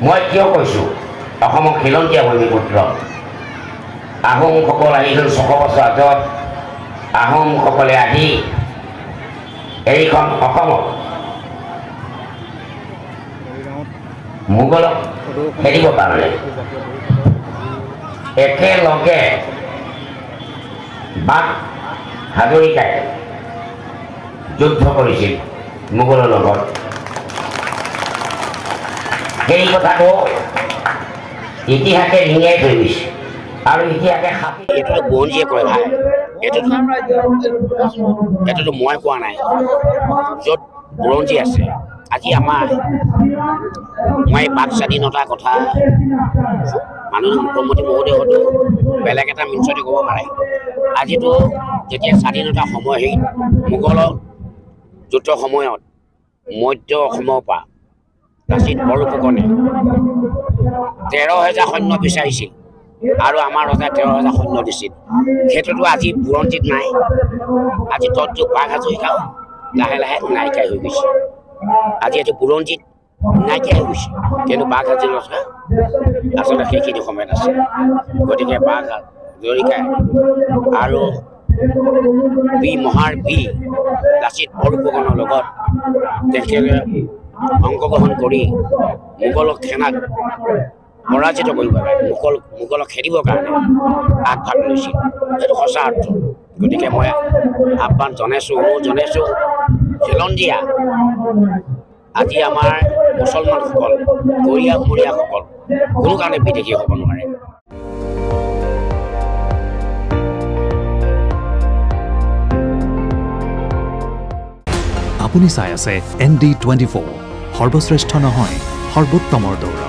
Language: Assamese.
মই কিয় কৈছোঁ অসমৰ খিলঞ্জীয়া ভূমিপুত্ৰ আহোমসকল আহিছিল 600 বছৰ আগত আহোমসকলে আহি এইখন অসমত মোগলক খেদিবৰ কাৰণে একেলগে বাঘ হাজৰিকাই যুদ্ধ কৰিছিল মোগলৰ লগত সেই কথাটো ইতিহাসে ৰিঙাই থৈ গৈছে আৰু ইতিহাসে সাপি এইটোতো বুৰঞ্জীয়ে কয় ভাই এইটোতো মই কোৱা নাই য'ত বুৰঞ্জী আছে আজি আমাৰ মই বাক স্বাধীনতাৰ কথা মাননীয় মুখ্যমন্ত্ৰী মহোদয় হয়তো বেলেগ এটা মিনচতে ক'ব পাৰে আজিতো যেতিয়া স্বাধীনতা সময় হেৰি মোগলৰ যুদ্ধ সময়ত মধ্য অসমৰ পৰা লাচিত বৰফুকনে 13,000 সৈন্য বিচাৰিছিল আৰু আমাৰ ৰজাই 13,000 সৈন্য দিছিল সেইটোতো আজি বুৰঞ্জীত নাই আজি তৎযুগ বাঘ হাজৰিকাও লাহে লাহে নাইকিয়া হৈ গৈছে আজি এইটো বুৰঞ্জীত নাইকিয়া হৈ গৈছে কিন্তু বাঘ হাজৰিকা আচলতে সেইখিনি সময়ত আছে গতিকে বাঘ হাজৰিকাই আৰু মহাৰ বীৰ লাচিত বৰফুকনৰ লগত তেখেতে অংশগ্ৰহণ কৰি মোগলক সেনাক পৰাজিত কৰিব কাৰণে মোগলক খেদিবৰ কাৰণে আগভাগ লৈছিল সেইটো সঁচা অৰ্থ গতিকে মই আহ্বান জনাইছোঁ অনুৰোধ জনাইছোঁ খিলঞ্জীয়া আজি আমাৰ মুছলমানসকল গৰীয়ামৰীয়াসকল কোনো কাৰণে বিদেশী হ'ব নোৱাৰে আপুনি চাই আছে ND24 সৰ্বশ্ৰেষ্ঠ নহয় সৰ্বোত্তমৰ দৌৰ